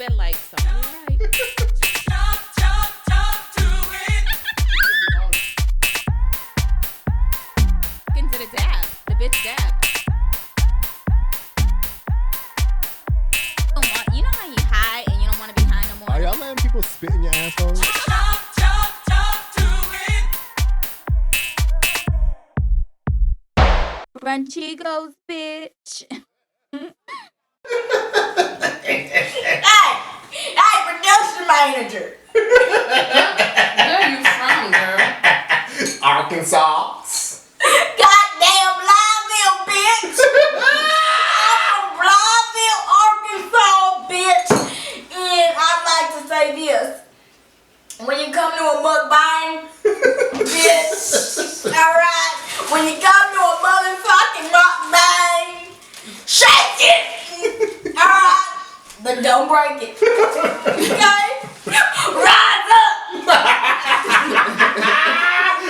spit like somebody right. Into the dab. The bitch dab. You know how you high and you don't want to be high no more? Are y'all letting people spit in your asshole? Brunchigos, bitch. Hey, production manager. Where are you from, girl? Arkansas. Goddamn Blytheville, bitch. I'm from Blytheville, Arkansas, bitch. And I'd like to say this. When you come to a mukbang, bitch, alright? When you come to a motherfucking mukbang, shake it! Alright? But don't break it. Okay? Rise up!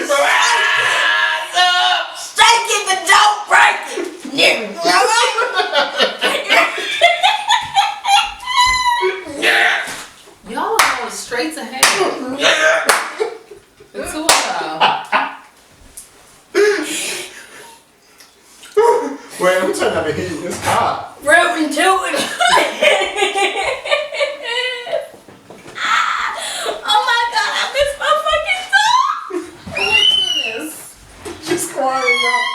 Rise up! Shake it, but don't break it! Alright? Y'all are going straight to hell. The two of y'all. Wait, I'm trying to heat. It's hot. Reverend to it. Oh my god, I missed my fucking Oh my goodness. She's crying out.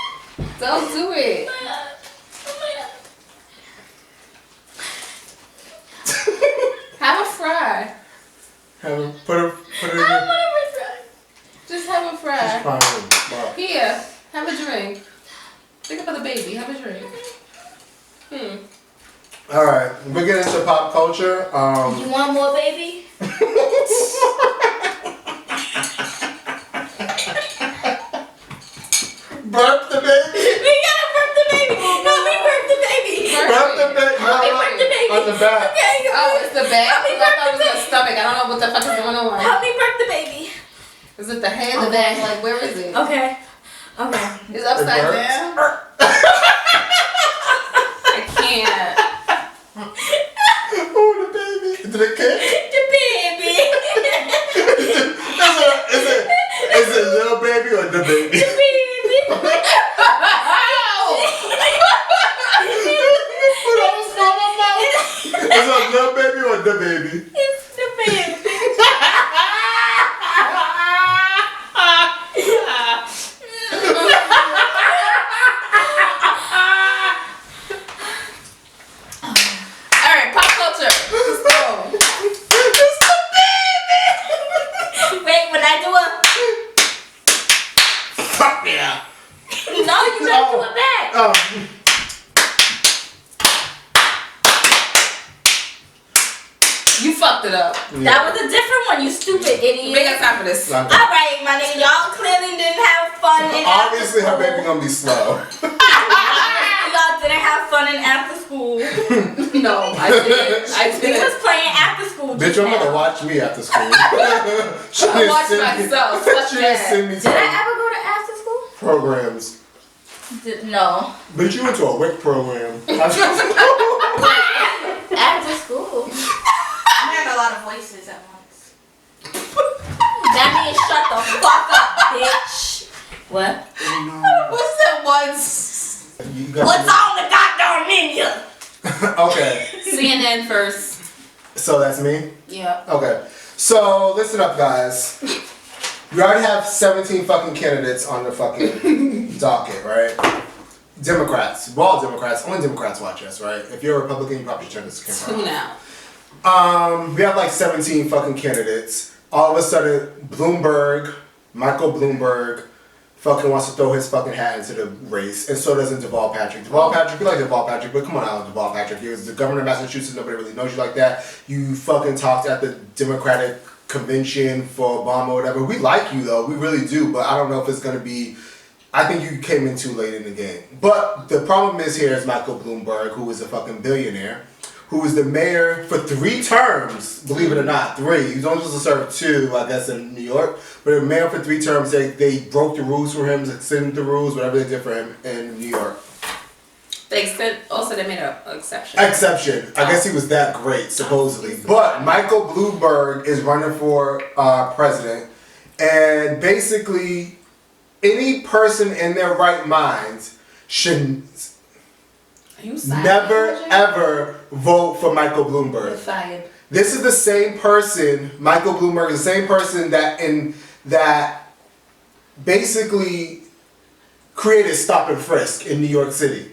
Don't do it. Oh my god. Have a fry. Put it in your... Just have a fry. Fine. Here, have a drink. Think about the baby. Have a drink. Alright, we're getting into pop culture. You want more, baby? Burp the baby. We gotta burp the baby. No, we burp the baby. Burp the baby. We burp the baby. On the back. Okay. Oh, it's the back? Help me I burp thought it the was the baby. stomach. I don't know what the fuck is going on. Help me burp the baby. Is it the head, the back? Like, where is it? Okay. Okay. It's upside It down? I can't. Oh, the baby. Did it kick? The baby. Is it little baby or the baby? The baby. Is it a little baby or the baby? It's the baby. Alright, pop culture. Let's go. Wait, when I do a... Fuck yeah. No, you gotta do it back. You fucked it up. That was a different one, you stupid We idiot. ain't got time for this. Alright, my nigga, y'all clearly didn't have fun in Obviously, her after baby school. gonna be slow. Y'all didn't have fun in after school. No, I didn't. I We didn't. was playing after school Bitch, just I'm gonna now. watch me after school. She I didn't watch send me- myself. Fuck She didn't that. send me Did I to ever go to after school? programs. No. Bitch, you went to a WIC program. After school. I'm hearing a lot of voices at once. That means shut the fuck up, bitch. What? What's that once? You got What's on the goddamn menu? Okay, CNN first. so that's me? Yeah. Okay, so listen up, guys. We already have 17 fucking candidates on the fucking docket, right? Democrats. We're all Democrats. Only Democrats watch us, right? If you're a Republican, you probably should turn this camera Tune off. out. We have like 17 fucking candidates. All of a sudden, Michael Bloomberg, fucking wants to throw his fucking hat into the race, and so doesn't Deval Patrick. Deval Patrick, you like Deval Patrick, but come on out, Deval Patrick. He was the governor of Massachusetts. Nobody really knows you like that. You fucking talked at the Democratic convention for Obama or whatever. We like you though, we really do, but I don't know if it's gonna be. I think you came in too late in the game. But the problem is here is Michael Bloomberg, who is a fucking billionaire, who was the mayor for 3 terms, believe it or not, 3. He was only supposed to serve 2, I guess, in New York. But the mayor for 3 terms, they broke the rules for him, extended the rules, whatever they did for him in New York. Also, they made an exception. Exception. I guess he was that great, supposedly. But Michael Bloomberg is running for president, and basically, any person in their right minds should never ever vote for Michael Bloomberg. This is the same person. Michael Bloomberg is the same person that basically created Stop and Frisk in New York City.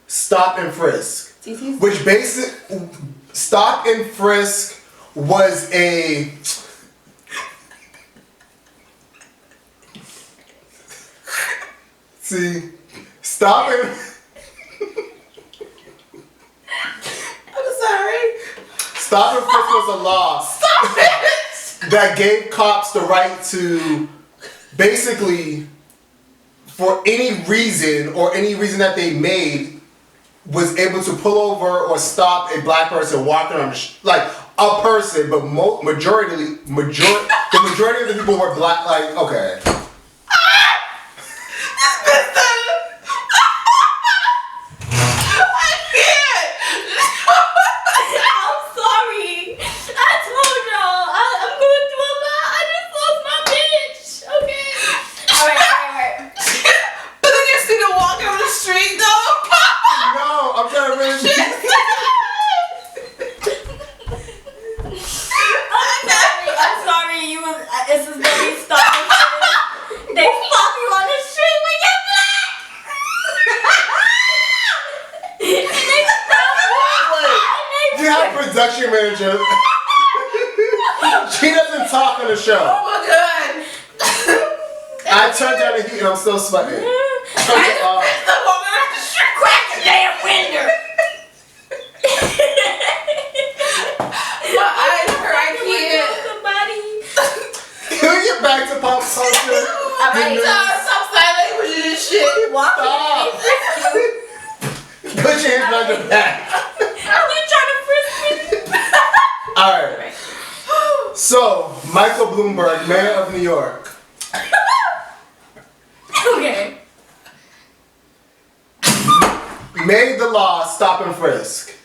Stop and Frisk, which Stop and Frisk was a Stop and I'm sorry. Stop and Frisk was a law that gave cops the right to basically, for any reason that they made, was able to pull over or stop a black person walking on the like a person, but the majority of the people were black. Like, okay. Production manager. She doesn't talk on the show. Oh my god. I turned down the heat and I'm still sweating. Crack the damn window. My eyes hurt. I can't. Can we get back to pop culture? Alright, stop sign language and this shit. Stop. Put your hands on your back. Alright. So, Michael Bloomberg, mayor of New York. Okay. Made the law Stop and Frisk,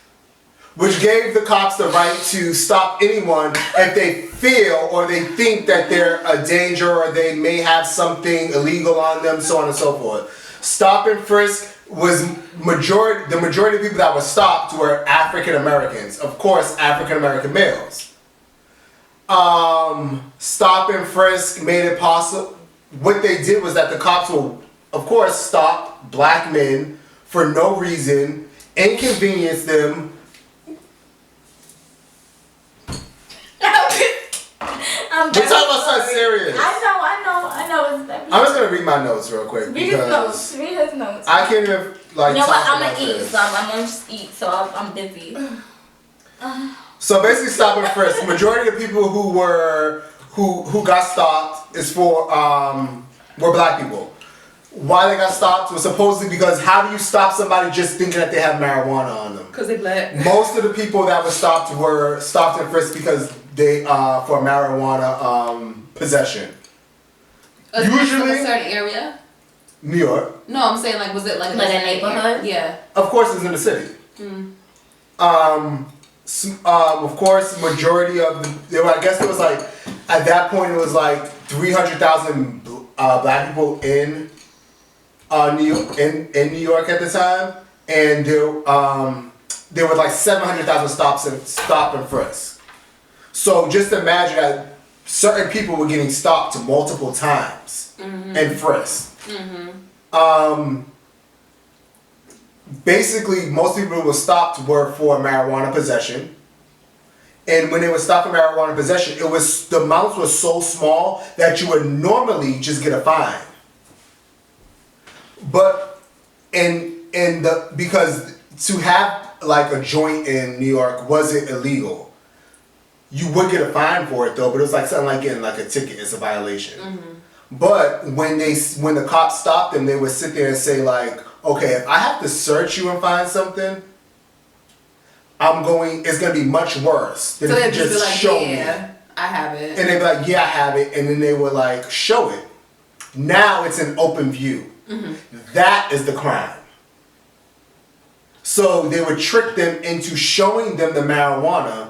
which gave the cops the right to stop anyone if they feel or they think that they're a danger or they may have something illegal on them, so on and so forth. Stop and Frisk was the majority of people that were stopped were African Americans. Of course, African American males. Stop and Frisk made it possible. What they did was that the cops will, of course, stop black men for no reason, inconvenience them. We're talking about something serious. I know. I'm just gonna read my notes real quick. Read his notes. I can't even like. You know what? talk I'm about gonna eat, this. so I'm gonna just eat, so I'm busy. So basically, Stop and Frisk. Majority of people who got stopped were black people. Why they got stopped was supposedly because how do you stop somebody just thinking that they have marijuana on them? Because they black. Most of the people that were stopped and frisked because they for marijuana possession. Usually from a certain area. New York. No, I'm saying like, was it like Like a neighborhood? Yeah. Of course, it's in the city. Of course, majority of I guess it was like at that point it was like 300,000 black people in New York at the time, and there were like 700,000 stop and frisk. So just imagine that certain people were getting stopped multiple times and frisked. Basically, most people who were stopped were for marijuana possession. And when they were stopped for marijuana possession, the amounts were so small that you would normally just get a fine. But because to have like a joint in New York wasn't illegal. You would get a fine for it though, but it was like something like getting like a ticket. It's a violation. But when the cops stopped them, they would sit there and say like, okay, if I have to search you and find something, it's gonna be much worse than So if they'd you just be just like, show yeah, me. I have it. And they'd be like, yeah, I have it, and then they would like show it. Now it's an open view. That is the crime. So they would trick them into showing them the marijuana,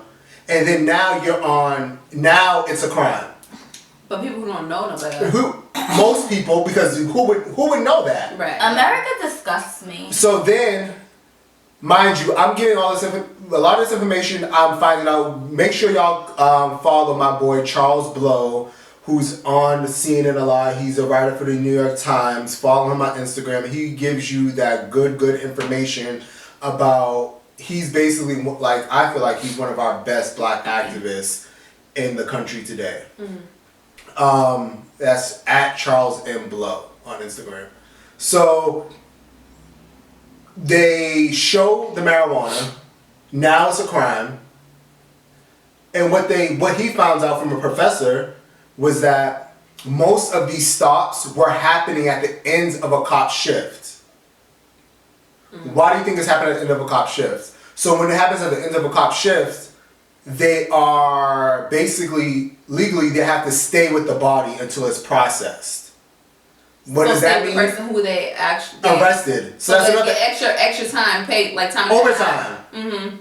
and then now now it's a crime. But people who don't know better. Most people, because who would know that? Right. America disgusts me. So then, mind you, I'm getting a lot of this information. I'm finding out. Make sure y'all follow my boy Charles Blow, who's on CNN a lot. He's a writer for the New York Times. Follow him on Instagram. He gives you that good information about. He's basically like, I feel like he's one of our best black activists in the country today. That's at Charles M. Blow on Instagram. So they show the marijuana. Now it's a crime. And what he found out from a professor was that most of these stops were happening at the ends of a cop shift. Why do you think this happened at the end of a cop shift? So when it happens at the end of a cop shift, they are basically, legally, they have to stay with the body until it's processed. What does that mean? The person who they actually arrested. So that's another extra time paid, like time overtime. Mm-hmm.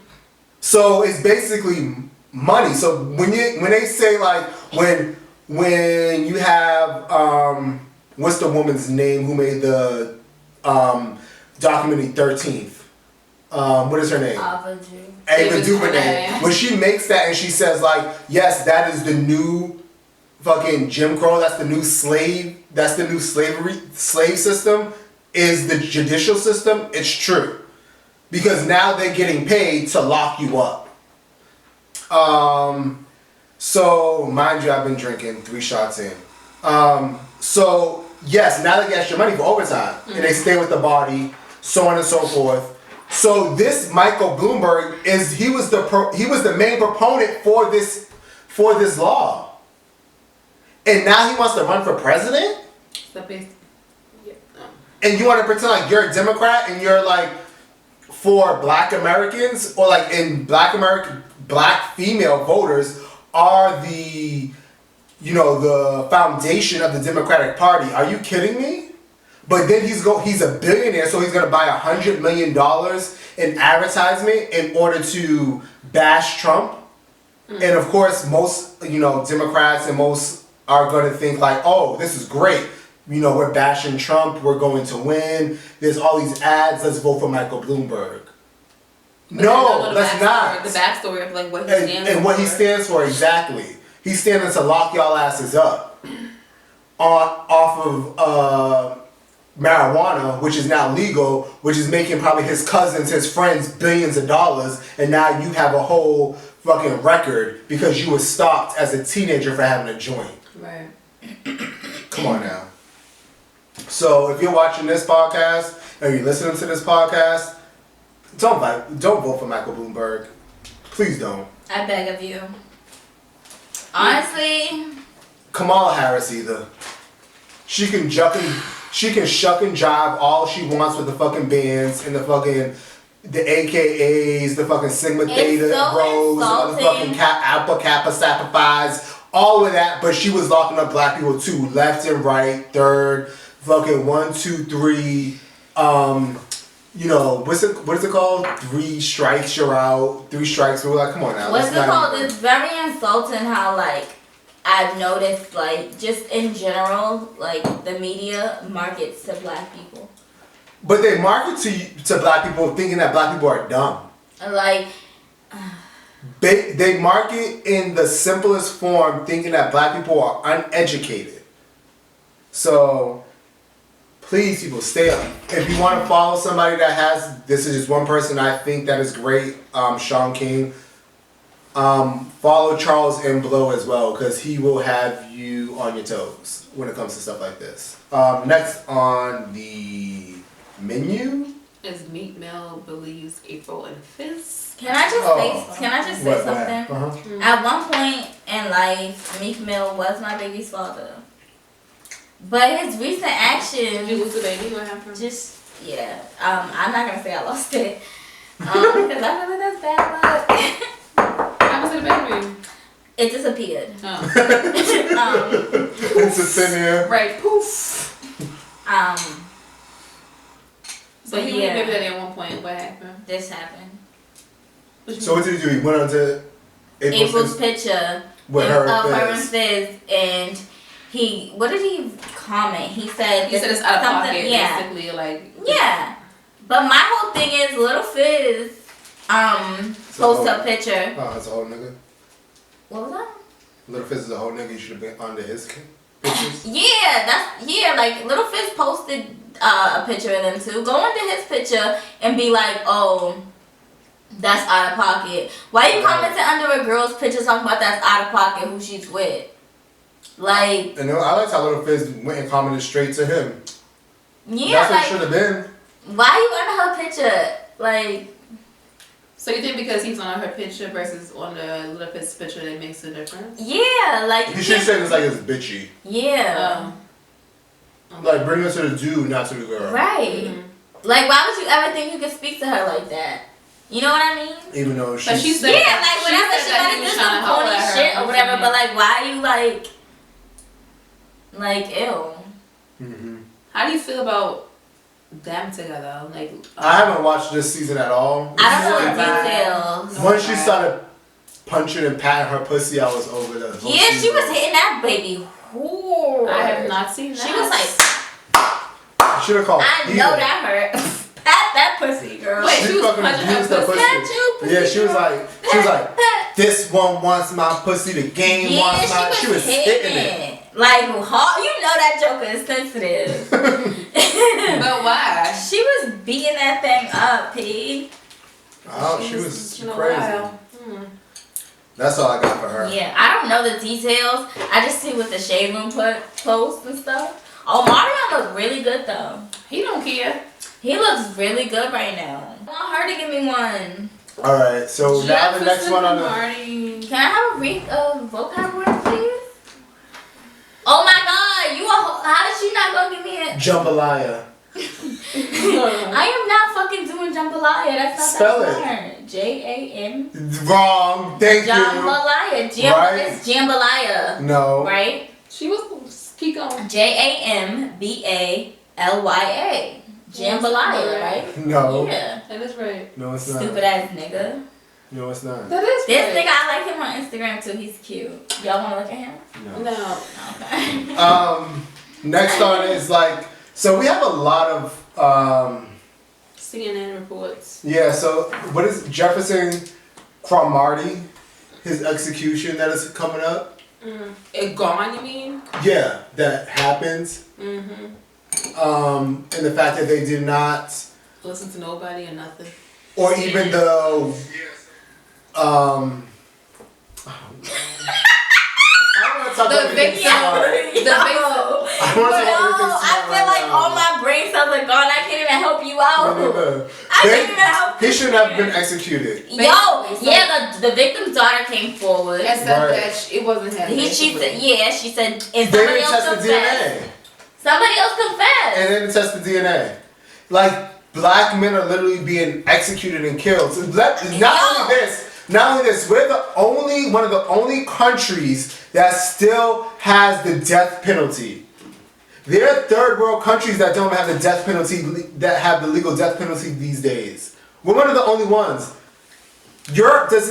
So it's basically money. So when they say like when you have what's the woman's name who made the documentary 13th? What is her name? Ava DuVernay. When she makes that and she says like, yes, that is the new fucking Jim Crow. That's the new slave. That's the new slave system. Is the judicial system? It's true, because now they're getting paid to lock you up. So mind you, I've been drinking 3 shots in. So yes, now they get your money for overtime, and they stay with the body, so on and so forth. So this Michael Bloomberg he was the main proponent for this law, and now he wants to run for president. And you want to pretend like you're a Democrat and you're like for Black Americans, or like in Black female voters are the foundation of the Democratic Party. Are you kidding me? But then he's a billionaire, so he's gonna buy $100 million in advertisement in order to bash Trump. And of course, most Democrats and most are gonna think like, oh, this is great. We're bashing Trump. We're going to win. There's all these ads. Let's vote for Michael Bloomberg. But no, let's not. The backstory of like what he stands for. And what he stands for, exactly. He's standing to lock y'all asses up off of marijuana, which is now legal, which is making probably his cousins, his friends, billions of dollars, and now you have a whole fucking record because you were stopped as a teenager for having a joint. Right. Come on now. So if you're watching this podcast or you're listening to this podcast, don't vote for Michael Bloomberg. Please don't. I beg of you. Honestly, Kamala Harris either. She can shuck and jive all she wants with the fucking bands and the AKAs, the fucking Sigma Theta, Rose, all the fucking Alpha Kappa Sapphires, all of that. But she was locking up black people too, left and right, third, fucking 1, 2, 3. What is it called? 3 strikes, you're out. 3 strikes, we're like, come on now. What's it called? It's very insulting how like I've noticed like just in general like the media markets to black people. But they market to black people thinking that black people are dumb. Like they market in the simplest form thinking that black people are uneducated. So please, people, stay up. If you want to follow somebody that this is just one person I think that is great, Sean King. Follow Charles M. Blow as well, because he will have you on your toes when it comes to stuff like this. Next on the menu is Meek Mill believes April and Fizz. Can I just say something? Uh-huh. At one point in life, Meek Mill was my baby's father. But his recent actions... Did you lose the baby? What happened? I'm not going to say I lost it. Because I feel like that's bad luck. How was the baby? It disappeared. Oh. It's a thin air. Right, poof. So So he Yeah. was maybe that at one point. What happened? This happened. So what did he do? He went on to April's picture with of her her and and Fizz. Fizz, and what did he comment? He said He said it's out of something- pocket, yeah. basically, like. Yeah. But my whole thing is Little Fizz post a picture. Oh, that's a whole nigga. What was that? Little Fizz is a whole nigga. You should have been under his pictures. Like Little Fizz posted a picture of them too. Go into his picture and be like, oh, that's out of pocket. Why you commenting under a girl's picture talking about that's out of pocket who she's with? Like, And I liked how Little Fizz went and commented straight to him. yeah, That's what it should have been. why you under her picture? Like, So you think because he's on her picture versus on the Little Fizz picture that makes a difference? yeah, like You should say this like it's bitchy. yeah, Like bring her to the dude, not to the girl. right. Mm-hmm. Like, why would you ever think you could speak to her like that? You know what I mean? Even though But she's she said Yeah, like she whatever said she that might he have was did trying some to holler corny at her shit or or whatever, something. but like, why are you like, ew? hmm How do you feel about them together? Like, I haven't watched this season at all. I don't know Yeah, the right. details. Once she started punching and patting her pussy, I was over the whole Yeah, she season. was hitting that baby hard. I have not seen that. She was like, Should have called. I know that hurt. Pat that pussy, girl. Wait, She she was fucking punching her abused her pussy? Pat pussy. you, pussy. Yeah, she was girl. like, this one wants my pussy, the game Yeah, wants my. She was hitting it. Like, hard. You know that joker is sensitive. But why? She was beating that thing up, P. Oh, she was She's been a crazy. while. Hmm. That's all I got for her. Yeah, I don't know the details. I just see what the shade room post and stuff. Oh, Mario look really good though. He don't care. He looks really good right now. I want her to give me one. All right, so now the next one on the. Marty. Can I have a vocab word, please? Oh my God, how is she not gonna give me it? Jambalaya. I am not fucking doing jambalaya. That's not Spell that it. smart. J-A-M. Wrong. Thank you. Jambalaya. Right. It's jambalaya. No. Right? She was keep going. Jambalaya. Jambalaya, right? No. Yeah. That is right. No, it's not. Stupid ass nigga. No, it's not. That is This right. nigga, I like him on Instagram too. He's cute. Y'all wanna look at him? No. No. Okay. Next on is like, so we have a lot of, CNN reports. yeah, so what is Jefferson Cromartie, his execution that is coming up? It gone, you mean? Yeah, that happens. Mm-hmm. And the fact that they did not, Listen to nobody or nothing. or even though, I don't want to talk about anything smart. I want to talk about anything smart I feel like all my brain cells are gone. I can't even help you out. Me neither. I can't even help He you. shouldn't have been executed. Yo, yeah, the victim's daughter came forward. And said Right. that it wasn't him. She said, yeah, she said, and They somebody didn't else test the confessed. DNA. Somebody else confessed. And then test the DNA. Like, black men are literally being executed and killed. So not only this, we're one of the only countries that still has the death penalty. There are third world countries that don't have the death penalty, that have the legal death penalty these days. We're one of the only ones. Europe does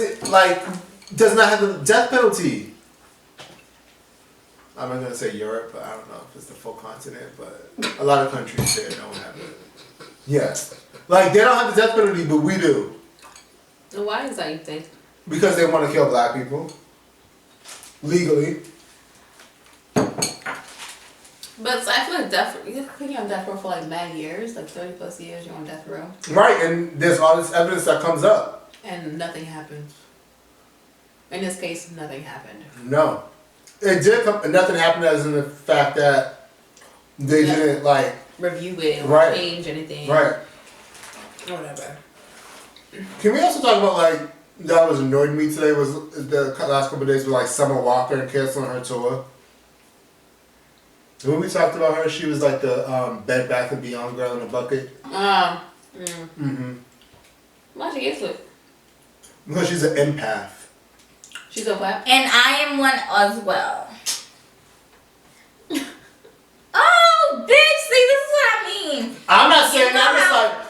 not have the death penalty. I'm not gonna say Europe, but I don't know if it's the full continent, but a lot of countries there don't have it. Yes. Like, they don't have the death penalty, but we do. And why is that, you think? Because they want to kill black people. Legally. But so I feel like you're on death row for like mad years, like 30 plus years, you're on death row. Right, and there's all this evidence that comes up. And nothing happens. In this case, nothing happened. No. It did come, nothing happened as in the fact that they didn't, like... Review it or Right. change anything. Right. Whatever. Can we also talk about, like, that was annoyed me today was the last couple of days with, like, Summer Walker and canceling her tour. When we talked about her, she was like the Bed Bath & Beyond girl in a bucket. Mm-hmm. Why'd she get it? Because she's an empath. She's a what? And I am one as well. Oh, bitch, see, this is what I mean. I'm not saying You know that. I'm just how- like,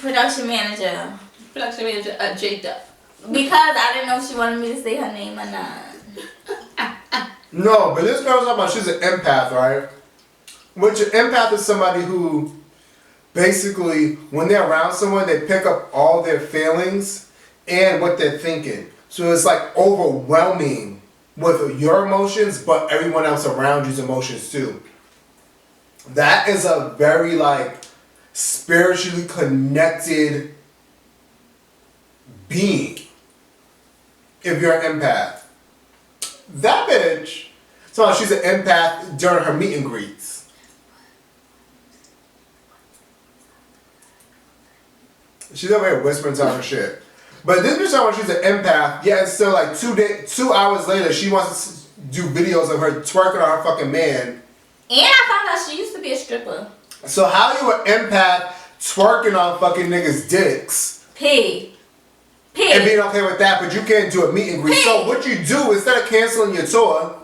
production manager. Production manager, J-Duck. Because I didn't know if she wanted me to say her name or not. No, but this girl's talking about she's an empath, right? Which an empath is somebody who basically, when they're around someone, they pick up all their feelings and what they're thinking. So it's like overwhelming with your emotions, but everyone else around you's emotions too. That is a very like spiritually connected being. If you're an empath. That bitch, so she's an empath during her meet and greets. She's over here whispering to her shit. But this bitch talking about she's an empath, yeah, it's still like 2 hours later, she wants to do videos of her twerking on her fucking man. And I found out she used to be a stripper. So how you an empath twerking on fucking niggas' dicks? And being okay with that, but you can't do a meet and greet. So what you do, instead of canceling your tour,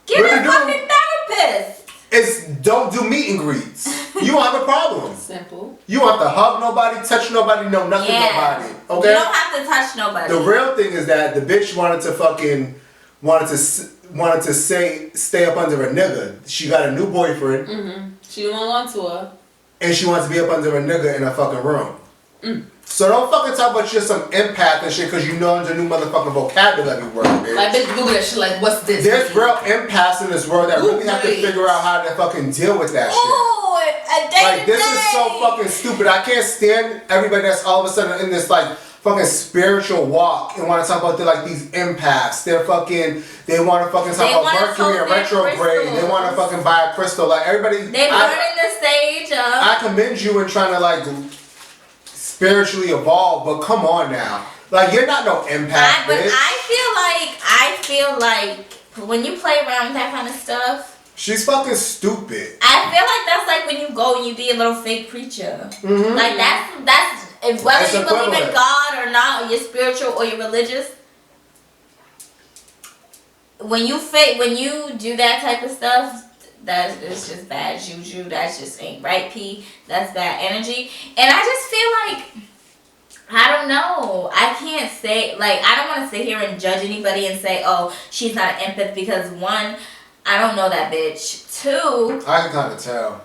get a fucking therapist. Is don't do meet and greets. You won't have a problem. Simple. You don't have to hug nobody, touch nobody, know nothing nobody. Okay? You don't have to touch nobody. The real thing is that the bitch wanted to stay up under a nigga. She got a new boyfriend. Mm-hmm. She didn't want to tour. And she wants to be up under a nigga in a fucking room. So don't fucking talk about you're some empath and shit because you know the new motherfucking vocabulary word, bitch. Like, bitch, Google that shit like, what's this? There's real empaths in this world that really have to figure out how to fucking deal with that shit. Like, this is so fucking stupid. I can't stand everybody that's all of a sudden in this, like, fucking spiritual walk and want to talk about these empaths. They want to fucking talk about Mercury and retrograde. Crystals. They want to fucking buy a crystal. Like, everybody. They burning the stage up. I commend you in trying to, like, spiritually evolve, but come on now. Like, you're not no empath, But bitch. I feel like when you play around with that kind of stuff, she's fucking stupid. I feel like that's like when you go and you be a little fake preacher. Mm-hmm. Like that's if whether you believe in God or not, or you're spiritual or you're religious. When you do that type of stuff, that is just bad juju. That just ain't right, P. That's bad energy. And I just feel like, I don't know. I can't say, like, I don't want to sit here and judge anybody and say, oh, she's not an empath because one, I don't know that bitch. Two, I can kind of tell.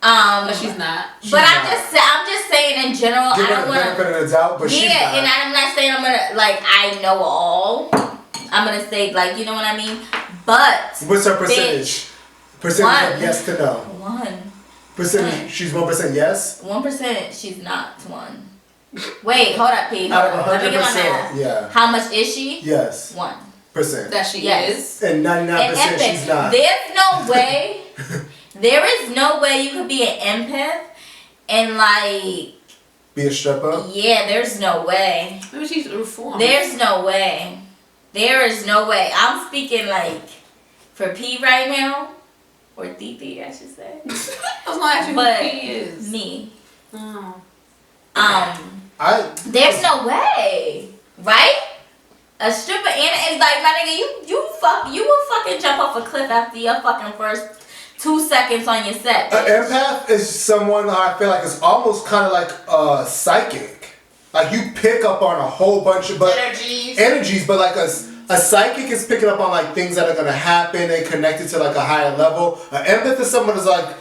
But she's not. I'm just saying in general. Give I her don't the want benefit of the doubt, but she's not. and I'm not saying I'm gonna like I know all. I'm gonna say like you know what I mean. But what's her percentage? Percentage of yes to no. 1. Percentage. She's 1% yes. 1%. She's not 1. Wait, hold up, P. Out of Let me get my 100%, math. yeah. How much is she? Yes. 1%. That she Yes. is. And 99% she's not. There's no way. There is no way you could be an empath and like be a stripper. Yeah, there's no way. Maybe she's reformed. There's no way. There is no way. I'm speaking like for P right now. Or Titi, I should say. I was gonna ask you but who P is. Me. Oh. There's no way. Right? A stripper and like my nigga, you will fucking jump off a cliff after your fucking first 2 seconds on your set. An empath is someone that I feel like is almost kind of like a psychic. Like you pick up on a whole bunch of energies, but like a psychic is picking up on like things that are gonna happen and connected to like a higher level. An empath is someone who's like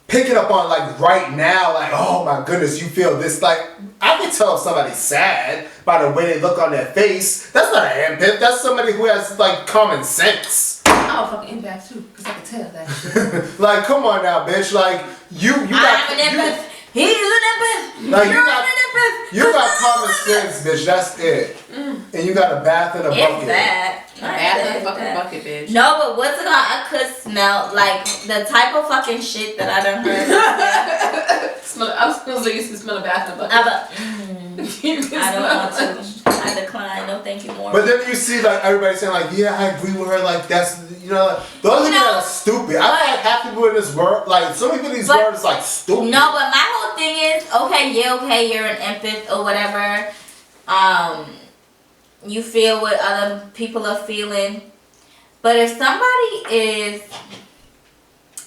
picking up on like right now, like oh my goodness, you feel this. Like I can tell if somebody's sad by the way they look on their face. That's not an empath. That's somebody who has like common sense. I'm a fucking empath too, cause I can tell that shit. Like come on now, bitch. Like you got. I'm an empath. He's an empath. Like You're an empath. You got common sense, bitch. That's it. And you got a bath in a bucket. It's that. A bath in a fucking bucket, bitch. No, but what's it called? I could smell like the type of fucking shit that I done heard. I'm supposed to used to smell a bath in a bucket. I don't want to. I decline. No, thank you more. But then you see like everybody saying like, yeah, I agree with her. Like that's like, those people are stupid. I feel like half people in this world, like some people in these words, like stupid. No, but my whole thing is okay, you're an empath or whatever. You feel what other people are feeling, but if somebody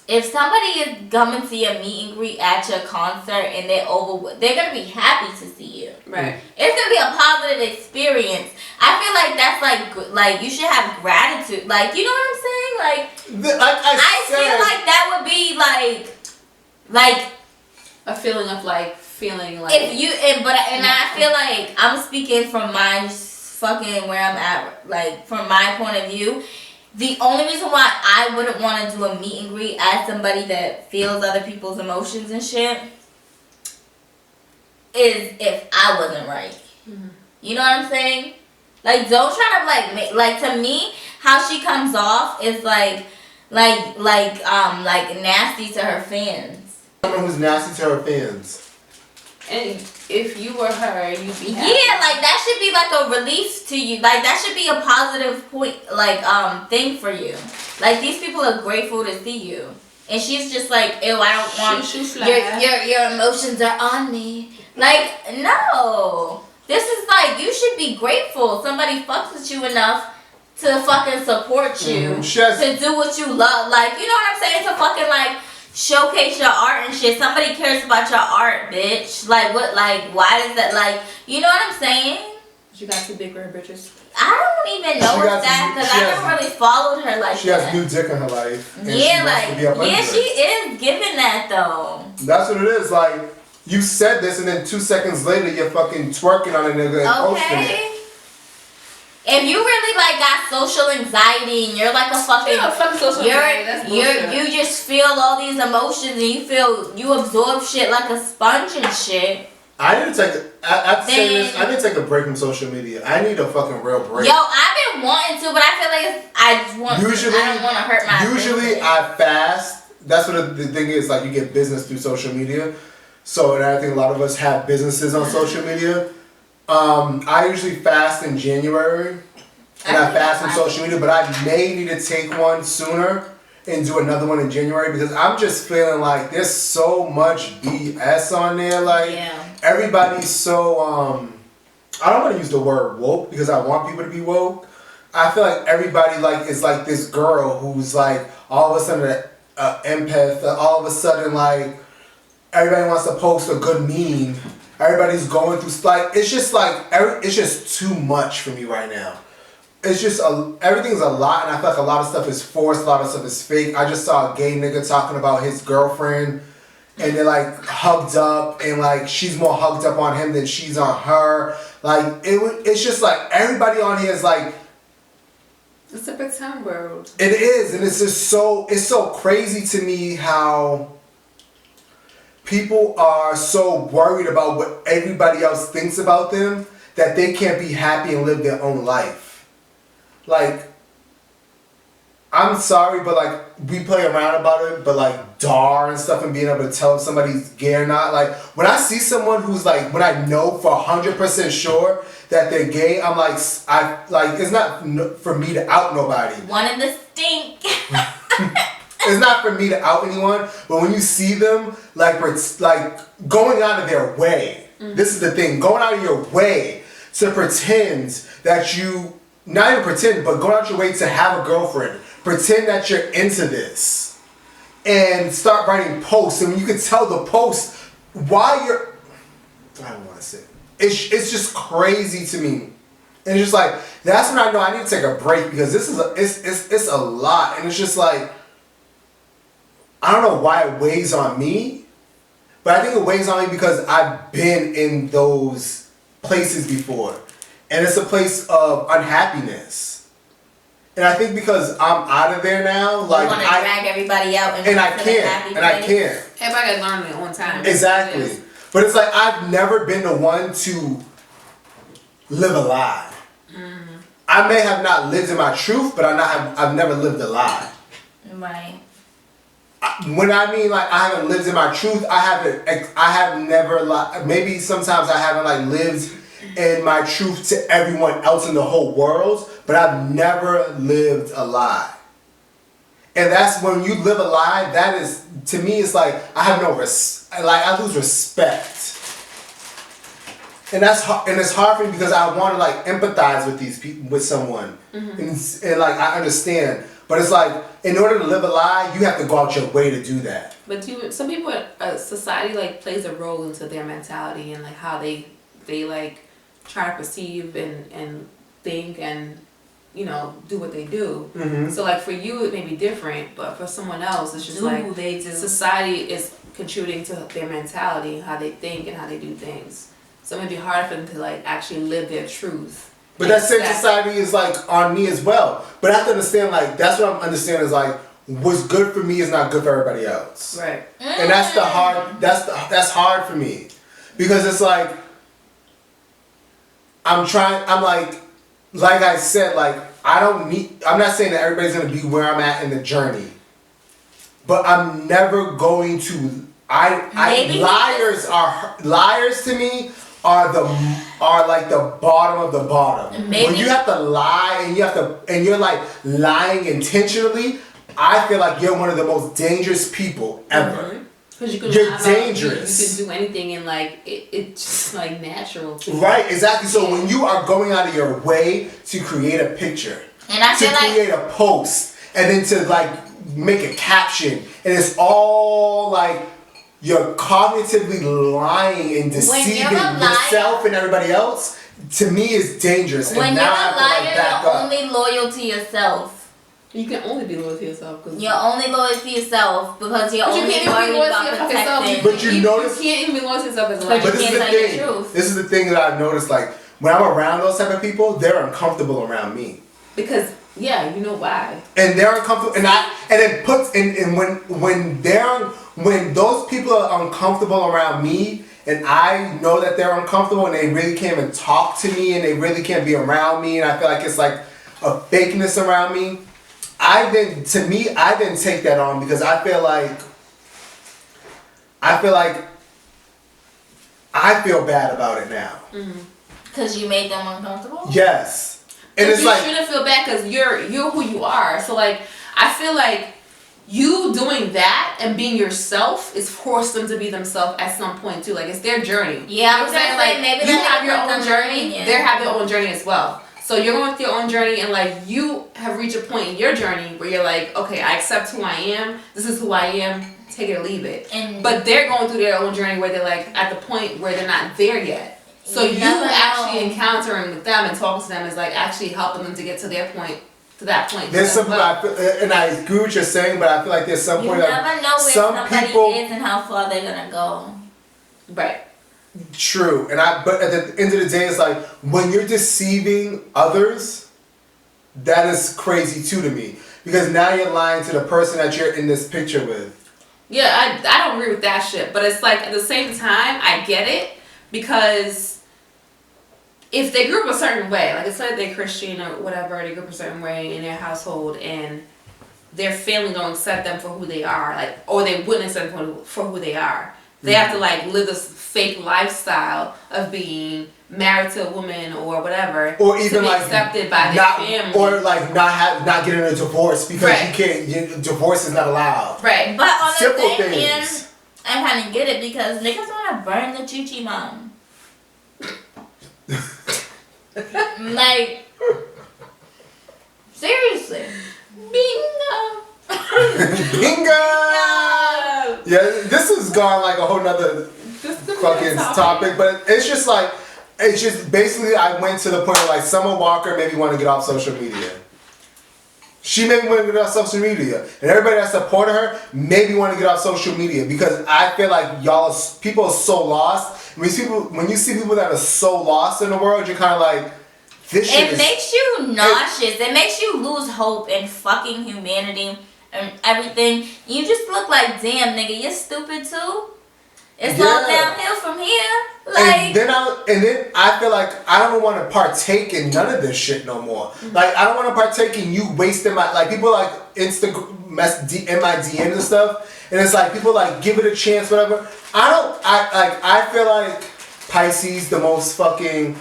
if somebody is coming to your meet and greet at your concert and they're gonna be happy to see you. Right. It's gonna be a positive experience. I feel like that's like you should have gratitude. Like, you know what I'm saying? Like I feel like that would be like a feeling of like feeling like if you and I feel like I'm speaking from my fucking where I'm at, like from my point of view. The only reason why I wouldn't want to do a meet and greet as somebody that feels other people's emotions and shit is if I wasn't right. Mm-hmm. You know what I'm saying? Like, don't try to like to me, how she comes off is like nasty to her fans. Someone who's nasty to her fans. And if you were her, you'd be happy. Yeah, like that should be like a release to you. Like that should be a positive point, thing for you. Like these people are grateful to see you, and she's just like, ew, I don't want your emotions are on me. Like no, this is like you should be grateful. Somebody fucks with you enough to fucking support you, to do what you love. Like you know what I'm saying? To fucking like showcase your art and shit. Somebody cares about your art, bitch. Like what? Like why does that? Like you know what I'm saying? You got two big red bitches. I don't even know if that because I never really followed her like that. She has new dick in her life. Yeah, she is giving that though. That's what it is. Like you said this, and then 2 seconds later, you're fucking twerking on a nigga and posting it. If you really like got social anxiety and you're like a fucking, you just feel all these emotions and you absorb shit like a sponge and shit. I need to take a break from social media. I need a fucking real break. Yo, I've been wanting to, but I feel like I don't want to hurt my Usually business. I fast. That's what the thing is. Like you get business through social media. So and I think a lot of us have businesses on social media. I usually fast in January, and I fast on social media, but I may need to take one sooner and do another one in January because I'm just feeling like there's so much BS on there. Like everybody's so I don't want to use the word woke because I want people to be woke. I feel like everybody like is like this girl who's like all of a sudden an empath. All of a sudden like everybody wants to post a good meme. Everybody's going through like it's just too much for me right now. It's just everything's a lot, and I feel like a lot of stuff is forced, a lot of stuff is fake. I just saw a gay nigga talking about his girlfriend, and they're like hugged up, and like she's more hugged up on him than she's on her. Like it's just like everybody on here is like. It's a pretend world. It is, and it's so crazy to me how people are so worried about what everybody else thinks about them that they can't be happy and live their own life. Like, I'm sorry, but like, we play around about it, but like, DAR and stuff and being able to tell if somebody's gay or not. Like, when I see someone who's like, when I know for 100% sure that they're gay, I'm like, it's not for me to out nobody. One in the stink. It's not for me to out anyone, but when you see them, like going out of their way, this is the thing, going out of your way to pretend that you, not even pretend, but go out your way to have a girlfriend, pretend that you're into this, and start writing posts, and you can tell the post why you're, I don't want to say it. It's just crazy to me. And it's just like, that's when I know I need to take a break because this is it's a lot, and it's just like, I don't know why it weighs on me, but I think it weighs on me because I've been in those places before. And it's a place of unhappiness. And I think because I'm out of there now, like you want to drag everybody out and I can't. Everybody got to learn their own time. Exactly. But it's like I've never been the one to live a lie. Mm-hmm. I may have not lived in my truth, but I've never lived a lie. Right. When I mean like I haven't lived in my truth, I have never like maybe sometimes I haven't like lived in my truth to everyone else in the whole world, but I've never lived a lie. And that's when you live a lie, that is, to me, it's like I have no I lose respect. And that's and it's hard for me because I want to like empathize with these people, with someone, and like I understand, but it's like in order to live a lie, you have to go out your way to do that. But some people, society like plays a role into their mentality and like how they like try to perceive and think and do what they do. Mm-hmm. So like for you it may be different, but for someone else it's just like society is contributing to their mentality, how they think and how they do things. So it may be hard for them to like actually live their truth. But that same society is like on me as well. But I have to understand, like, that's what I'm understanding is like, what's good for me is not good for everybody else. Right. And that's the hard. That's hard for me, because it's like I'm like I said, like I'm not saying that everybody's gonna be where I'm at in the journey, but I'm never going to. Liars to me are like the bottom of the bottom. When you have to lie and you're like lying intentionally, I feel like you're one of the most dangerous people ever. Because you're dangerous. You can do anything and like it's just like natural. Right, exactly. So when you are going out of your way to create a picture, and I feel create a post, and then to like make a caption, and it's all like you're cognitively lying and deceiving yourself and everybody else, to me is dangerous. When and you're now a liar, you're only loyal to yourself. You can only be loyal to yourself. You're only loyal to yourself because you're only worried about protecting. But you notice, you can't even be loyal to yourself as a liar. But this is the thing. This is the thing that I've noticed. Like when I'm around those type of people, they're uncomfortable around me. Because you know why. And they're uncomfortable, when those people are uncomfortable around me, and I know that they're uncomfortable, and they really can't even talk to me, and they really can't be around me, and I feel like it's like a fakeness around me. I then take that on, because I feel bad about it now. Because you made them uncomfortable? Yes. And but it's you like, shouldn't feel bad because you're who you are. So like I feel like you doing that and being yourself is forced them to be themselves at some point too. Like it's their journey. Yeah, you know what I'm saying? Like maybe you have your own journey. Yeah. They have their own journey as well. So you're going with your own journey, and like you have reached a point in your journey where you're like, okay, I accept who I am. This is who I am. Take it or leave it. But they're going through their own journey where they're like at the point where they're not there yet. So you actually encountering with them and talking to them is like actually helping them to get to their point, to that point. There's some, and I agree with what you're saying, but I feel like there's some point. You never know where somebody is and how far they're gonna go. Right. True, but at the end of the day, it's like when you're deceiving others, that is crazy too to me, because now you're lying to the person that you're in this picture with. Yeah, I don't agree with that shit, but it's like at the same time I get it, because if they grew up a certain way, like it's like they're Christian or whatever, they grew up a certain way in their household and their family don't accept them for who they are, like, or they wouldn't accept them for who they are. They have to like live this fake lifestyle of being married to a woman or whatever, or even to be like accepted by their family, or like not getting a divorce because you can't. Divorce is not allowed. Right, but on simple the things. I kind of get it because niggas wanna burn the Chi-Chi mom. Like, seriously. Bingo. Bingo. Yeah, this has gone like a whole nother fucking topic, but it's just basically I went to the point where like Summer Walker made me want to get off social media. She made me want to get off social media, and everybody that supported her made me want to get off social media, because I feel like people are so lost. When you see people that are so lost in the world, you're kind of like, this shit makes you nauseous. It makes you lose hope in fucking humanity and everything. You just look like, damn, nigga, you're stupid too. It's all downhill from here. Like, and then I feel like I don't want to partake in none of this shit no more. Mm-hmm. Like I don't want to partake in you wasting my, like, people like Instagram in my DMs and stuff, and it's like people like give it a chance, whatever. I feel like Pisces the most fucking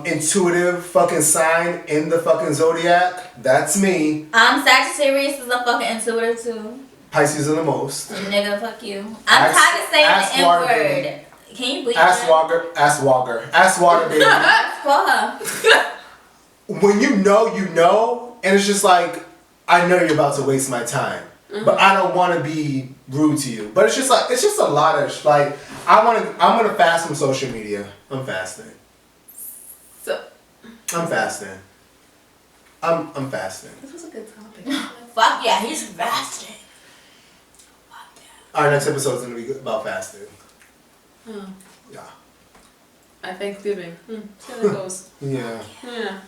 intuitive fucking sign in the fucking zodiac. That's me. Sagittarius is a fuking intuitive too. Pisces are the most. Nigga, fuck you. I'm tired of saying the N-word. Can you believe Ask Walker, baby. For her. When you know, and it's just like, I know you're about to waste my time, but I don't want to be rude to you. But it's just a lot of like, I'm gonna fast from social media. I'm fasting. I'm fasting. I'm fasting. This was a good topic. Fuck yeah, he's fasting. Our next episode is gonna be about fasting. Oh. Yeah. At Thanksgiving. See how that goes. Yeah. Yeah.